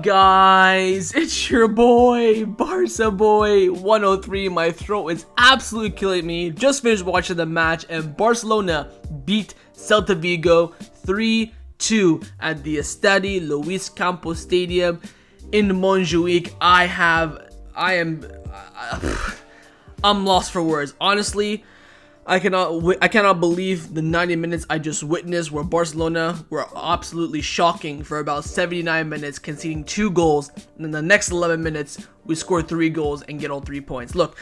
guys? It's your boy, Barca Boy 103. My throat is absolutely killing me. Just finished watching the match and Barcelona beat Celta Vigo 3-2 at the Estadio Luis Campos Stadium in Montjuic. I'm lost for words. Honestly, I cannot believe the 90 minutes I just witnessed, where Barcelona were absolutely shocking for about 79 minutes, conceding 2 goals. And in the next 11 minutes, we scored 3 goals and get all 3 points. Look,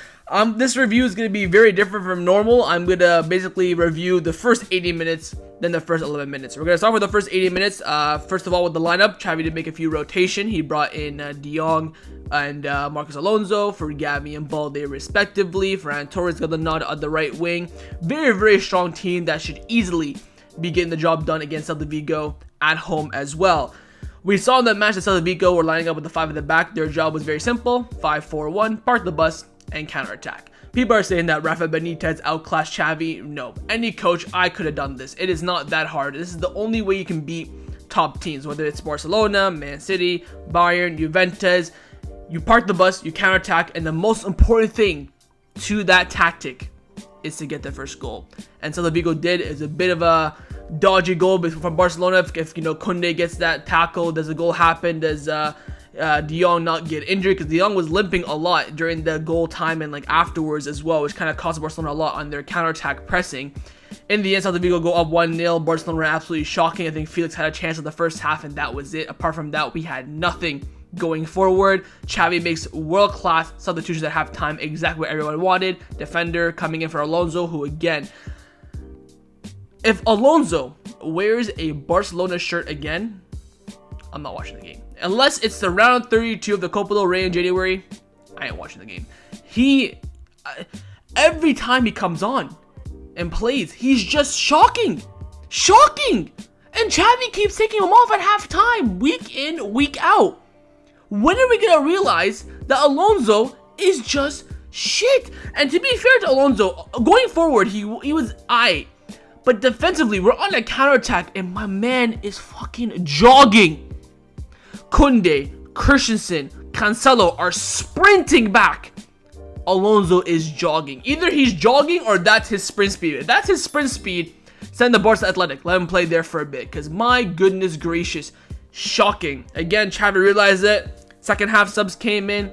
this review is going to be very different from normal. I'm going to basically review the first 80 minutes, then the first 11 minutes. We're going to start with the first 80 minutes. First of all, with the lineup, Xavi did make a few rotation. He brought in De Jong and Marcos Alonso for Gavi and Balde respectively. Ferran Torres got the nod at the right wing. Very, very strong team that should easily be getting the job done against Celta Vigo at home as well. We saw in that match that Celta Vigo were lining up with the 5 at the back. Their job was very simple: 5-4-1, park the bus, and counterattack. People are saying that Rafa Benitez outclassed Xavi. No, any coach, I could have done this. It is not that hard. This is the only way you can beat top teams, whether it's Barcelona, Man City, Bayern, Juventus. You park the bus, you counterattack, and the most important thing to that tactic is to get the first goal. And Celta Vigo did. It's a bit of a dodgy goal from Barcelona. If Koundé gets that tackle, does the goal happen? Does De Jong not get injured? Because De Jong was limping a lot during the goal time and afterwards as well, which kind of cost Barcelona a lot on their counterattack pressing. In the end, Celta Vigo go up 1-0. Barcelona were absolutely shocking. I think Felix had a chance in the first half, and that was it. Apart from that, we had nothing going forward. Xavi makes world-class substitutions at halftime, exactly what everyone wanted. Defender coming in for Alonso, who again, if Alonso wears a Barcelona shirt again, I'm not watching the game. Unless it's the round 32 of the Copa del Rey in January, I ain't watching the game. Every time he comes on and plays, he's just shocking. And Xavi keeps taking him off at halftime, week in, week out. When are we gonna realize that Alonso is just shit? And to be fair to Alonso, going forward, he was aight. But defensively, we're on a counterattack, and my man is fucking jogging. Koundé, Christensen, Cancelo are sprinting back. Alonso is jogging. Either he's jogging or that's his sprint speed. If that's his sprint speed, send the Barca Athletic. Let him play there for a bit, because my goodness gracious, shocking. Again, Xavi realized it. Second half subs came in.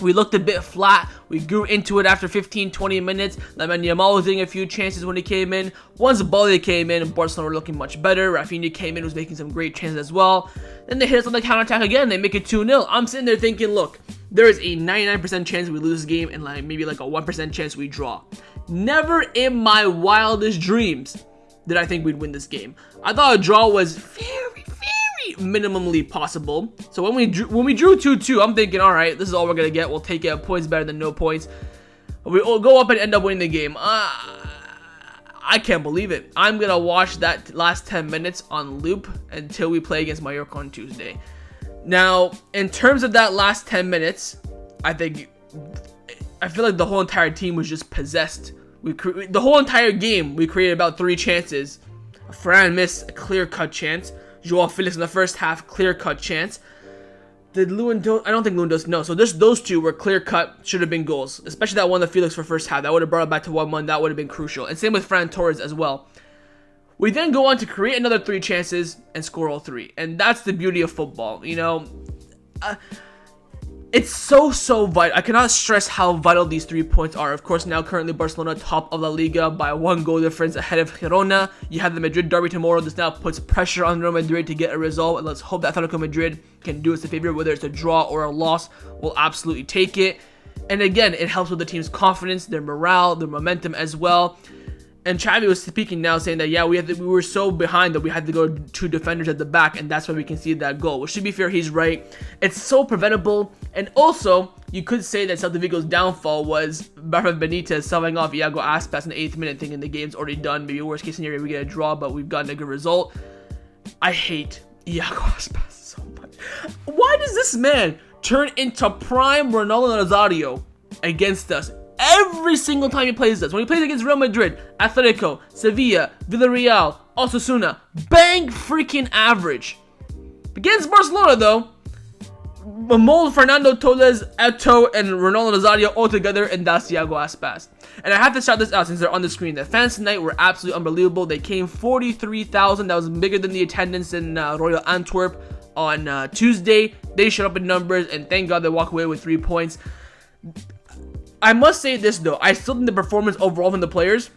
We looked a bit flat. We grew into it after 15-20 minutes. Lamine Yamal was getting a few chances when he came in. Once Balde came in, Barcelona were looking much better. Raphinha came in, was making some great chances as well. Then they hit us on the counterattack again. They make it 2-0. I'm sitting there thinking, look, there is a 99% chance we lose this game and maybe a 1% chance we draw. Never in my wildest dreams did I think we'd win this game. I thought a draw was very minimally possible. So when we drew 2-2, I'm thinking, all right, this is all we're gonna get. We'll take it. Points better than no points. We all go up and end up winning the game. I can't believe it. I'm gonna watch that last 10 minutes on loop until we play against Mallorca on Tuesday. Now, in terms of that last 10 minutes, I feel like the whole entire team was just possessed. The whole entire game, we created about 3 chances. Ferran missed a clear-cut chance. Joao Felix in the first half, clear-cut chance. Did Lewandowski? I don't think Lewandowski. No, so those 2 were clear-cut, should have been goals. Especially that one, the Felix for first half. That would have brought it back to 1-1. That would have been crucial. And same with Ferran Torres as well. We then go on to create another 3 chances and score all 3. And that's the beauty of football. It's so vital. I cannot stress how vital these 3 points are. Of course, now currently Barcelona top of La Liga by 1 goal difference ahead of Girona. You have the Madrid derby tomorrow. This now puts pressure on Real Madrid to get a result. And let's hope that Atletico Madrid can do us a favor. Whether it's a draw or a loss, we'll absolutely take it. And again, it helps with the team's confidence, their morale, their momentum as well. And Xavi was speaking now, saying that, yeah, we were so behind that we had to go 2 defenders at the back, and that's why we conceded that goal. Which, to be fair, he's right. It's so preventable. And also, you could say that Celta Vigo's downfall was Rafa Benitez subbing off Iago Aspas in the 8th minute, thinking the game's already done. Maybe worst case scenario, we get a draw, but we've gotten a good result. I hate Iago Aspas so much. Why does this man turn into prime Ronaldo Nazario against us? Every single time he plays us. When he plays against Real Madrid, Atletico, Sevilla, Villarreal, Osasuna, bang freaking average. Against Barcelona though, mold Fernando Torres, Eto'o, and Ronaldo Nazario all together, and that's Thiago Aspas. And I have to shout this out since they're on the screen. The fans tonight were absolutely unbelievable. They came 43,000. That was bigger than the attendance in Royal Antwerp on Tuesday. They showed up in numbers, and thank God they walked away with 3 points. I must say this though, I still think the performance overall from the players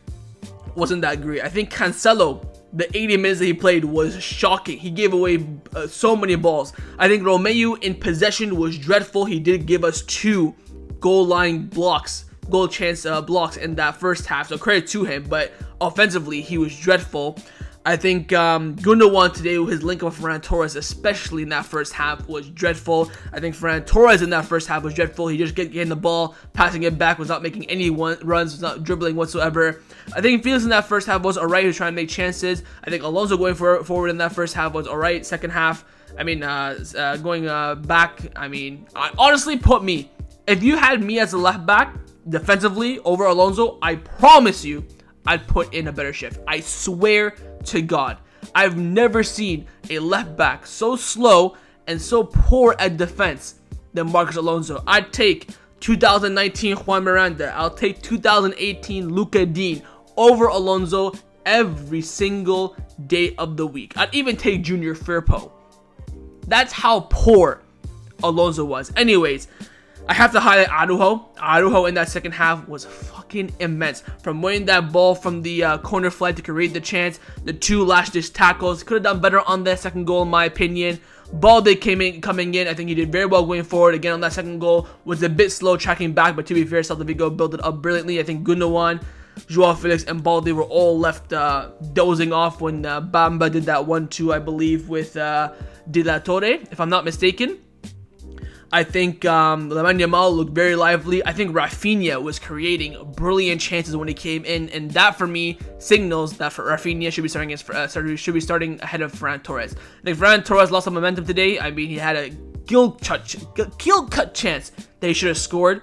wasn't that great. I think Cancelo, the 80 minutes that he played was shocking. He gave away so many balls. I think Romeu in possession was dreadful. He did give us 2 goal line blocks, goal chance blocks in that first half, so credit to him, but offensively he was dreadful. I think Gundogan today, his link up with Ferran Torres, especially in that first half, was dreadful. I think Ferran Torres in that first half was dreadful. He just getting the ball, passing it back, was not making any runs, was not dribbling whatsoever. I think Felix in that first half was alright. He was trying to make chances. I think Alonso going forward in that first half was alright. Second half, I mean, going back, I mean, honestly, put me, if you had me as a left back defensively over Alonso, I promise you, I'd put in a better shift. I swear to God, I've never seen a left back so slow and so poor at defense than Marcos Alonso. I'd take 2019 Juan Miranda. I'll take 2018 Luka Dean over Alonso every single day of the week. I'd even take Junior Firpo. That's how poor Alonso was. Anyways, I have to highlight Araujo. Araujo in that second half was fucking immense. From winning that ball from the corner flag to create the chance, the 2 last-ditch tackles. Could have done better on that second goal in my opinion. Balde coming in. I think he did very well going forward. Again, on that second goal, was a bit slow tracking back, but to be fair, Celta Vigo built it up brilliantly. I think Gundogan, Joao Felix, and Balde were all left dozing off when Bamba did that 1-2, I believe, with De La Torre, if I'm not mistaken. I think Lamine Yamal looked very lively. I think Raphinha was creating brilliant chances when he came in, and that for me signals that Raphinha should be starting ahead of Ferran Torres. I think Ferran Torres lost some momentum today. I mean, he had a gill cut chance that he should have scored,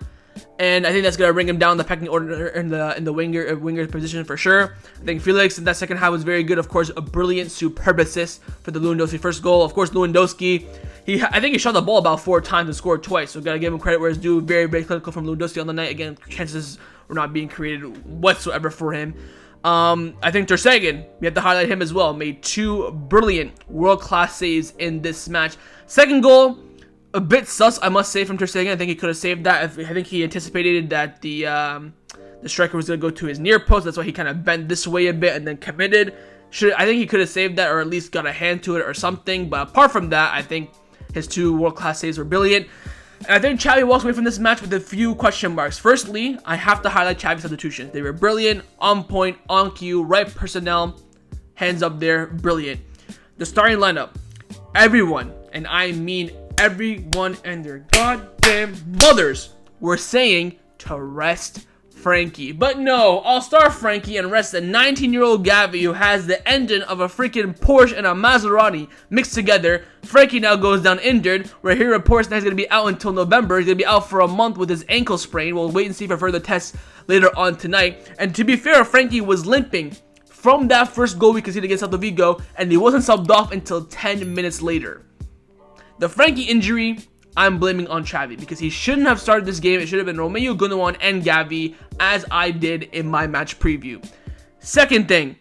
and I think that's gonna bring him down the pecking order in the winger position for sure. I think Felix in that second half was very good. Of course, a brilliant, superb assist for the Lewandowski first goal. Of course, Lewandowski. I think he shot the ball about 4 times and scored twice, so gotta give him credit where it's due. Very, very clinical from Lewandowski on the night. Again, chances were not being created whatsoever for him. I think Ter Stegen, we have to highlight him as well, made 2 brilliant world-class saves in this match. Second goal, a bit sus, I must say, from Ter Stegen. I think he could have saved that. I think he anticipated that the striker was gonna go to his near post. That's why he kind of bent this way a bit and then committed. I think he could have saved that, or at least got a hand to it or something. But apart from that, I think his 2 world-class saves were brilliant. And I think Xavi walks away from this match with a few question marks. Firstly, I have to highlight Xavi's substitutions. They were brilliant, on point, on cue, right personnel, hands up there, brilliant. The starting lineup, everyone, and I mean everyone and their goddamn mothers, were saying to rest Frankie. But no, I'll start Frankie and rest the 19-year-old Gavi who has the engine of a freaking Porsche and a Maserati mixed together. Frankie now goes down injured, where he reports that he's going to be out until November. He's going to be out for a month with his ankle sprain. We'll wait and see for further tests later on tonight. And to be fair, Frankie was limping from that first goal we conceded against Celta Vigo, and he wasn't subbed off until 10 minutes later. The Frankie injury, I'm blaming on Xavi, because he shouldn't have started this game. It should have been Romeu, Gundogan, and Gavi, as I did in my match preview. Second thing,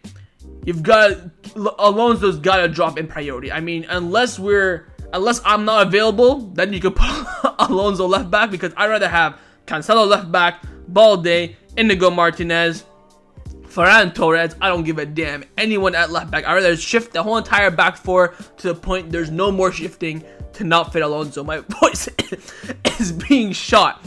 Alonso's gotta drop in priority. I mean, unless I'm not available, then you could put Alonso left back, because I'd rather have Cancelo left back, Balde, Inigo Martinez, Ferran Torres. I don't give a damn. Anyone at left back. I'd rather shift the whole entire back 4 to the point there's no more shifting to not fit Alonso. My voice is being shot.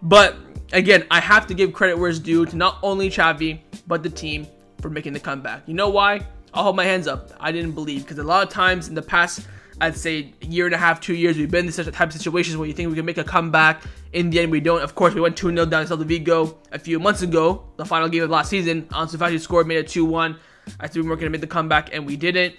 But again, I have to give credit where it's due to not only Xavi, but the team for making the comeback. You know why? I'll hold my hands up. I didn't believe, because a lot of times in the past, I'd say a year and a half, 2 years, we've been in such a type of situations where you think we can make a comeback. In the end, we don't. Of course, we went 2-0 down to Celta Vigo a few months ago, the final game of last season. Ansu Fati scored, made it 2-1. I thought we weren't going to make the comeback, and we didn't.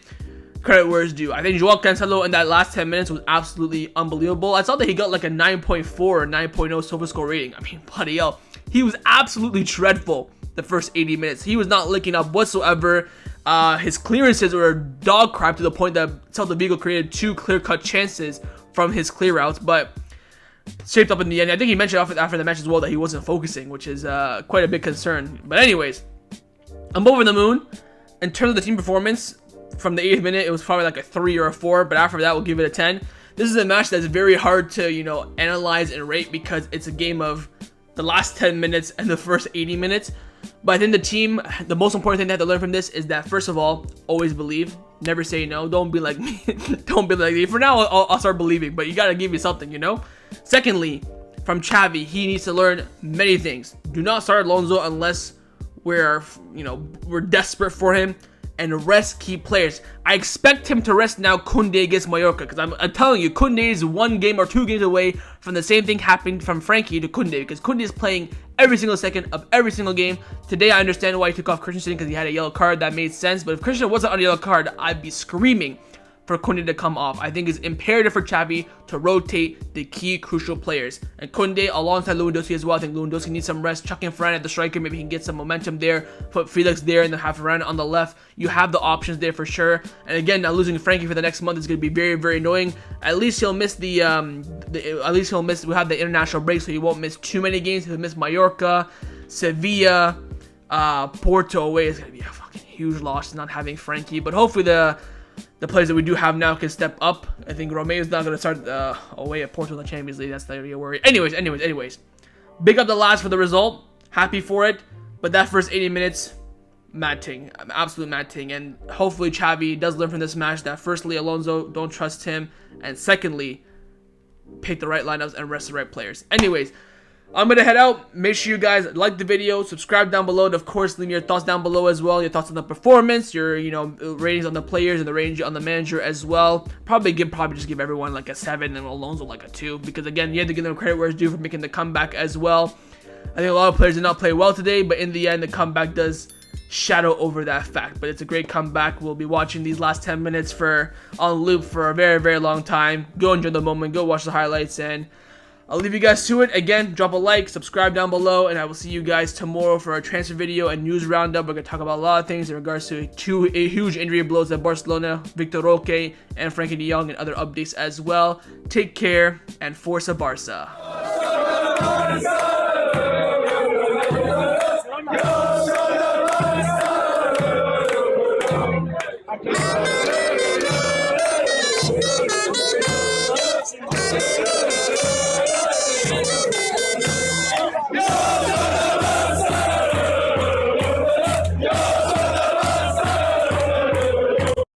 Credit where it's due. I think Joao Cancelo in that last 10 minutes was absolutely unbelievable. I saw that he got like a 9.4 or 9.0 SofaScore rating. I mean, bloody hell. He was absolutely dreadful the first 80 minutes. He was not linking up whatsoever. His clearances were dog crap to the point that Celta Vigo created 2 clear-cut chances from his clear outs, but shaped up in the end. I think he mentioned after the match as well that he wasn't focusing, which is quite a big concern. But anyways, I'm over the moon. In terms of the team performance, from the 8th minute, it was probably like a 3 or a 4, but after that, we'll give it a 10. This is a match that's very hard to, analyze and rate because it's a game of the last 10 minutes and the first 80 minutes. But I think the most important thing they have to learn from this is that, first of all, always believe. Never say no. Don't be like me. Don't be like me. For now, I'll start believing, but you got to give me something, Secondly, from Xavi, he needs to learn many things. Do not start Alonso unless we're desperate for him, and rest key players. I expect him to rest now Koundé against Mallorca, because I'm telling you, Koundé is 1 game or 2 games away from the same thing happening from Frankie to Koundé, because Koundé is playing every single second of every single game. Today, I understand why he took off Christensen, because he had a yellow card. That made sense, but if Christensen wasn't on a yellow card, I'd be screaming for Koundé to come off. I think it's imperative for Xavi to rotate the key crucial players. And Koundé alongside Lewandowski as well. I think Lewandowski needs some rest. Chuck in Varane at the striker. Maybe he can get some momentum there. Put Felix there and then have Varane on the left. You have the options there for sure. And again, now losing Frankie for the next month is going to be very, very annoying. At least he'll miss we'll have the international break, so he won't miss too many games. He'll miss Mallorca, Sevilla, Porto away. It's going to be a fucking huge loss not having Frankie. But hopefully the players that we do have now can step up. I think Romeo's not going to start away at Porto in the Champions League. That's the real worry. Anyways. Big up the lads for the result. Happy for it. But that first 80 minutes, mad ting. Absolute mad ting. And hopefully Xavi does learn from this match that firstly, Alonso, don't trust him. And secondly, pick the right lineups and rest the right players. Anyways, I'm going to head out. Make sure you guys like the video, subscribe down below, and of course, leave your thoughts down below as well. Your thoughts on the performance, your, ratings on the players and the range on the manager as well. Probably just give everyone like a 7 and Alonso like a 2. Because again, you have to give them credit where it's due for making the comeback as well. I think a lot of players did not play well today, but in the end, the comeback does shadow over that fact. But it's a great comeback. We'll be watching these last 10 minutes on loop for a very, very long time. Go enjoy the moment. Go watch the highlights, and I'll leave you guys to it. Again, drop a like, subscribe down below, and I will see you guys tomorrow for a transfer video and news roundup. We're going to talk about a lot of things in regards to two huge injury blows at Barcelona, Victor Roque, and Frankie de Jong, and other updates as well. Take care, and Forza Barca. Go,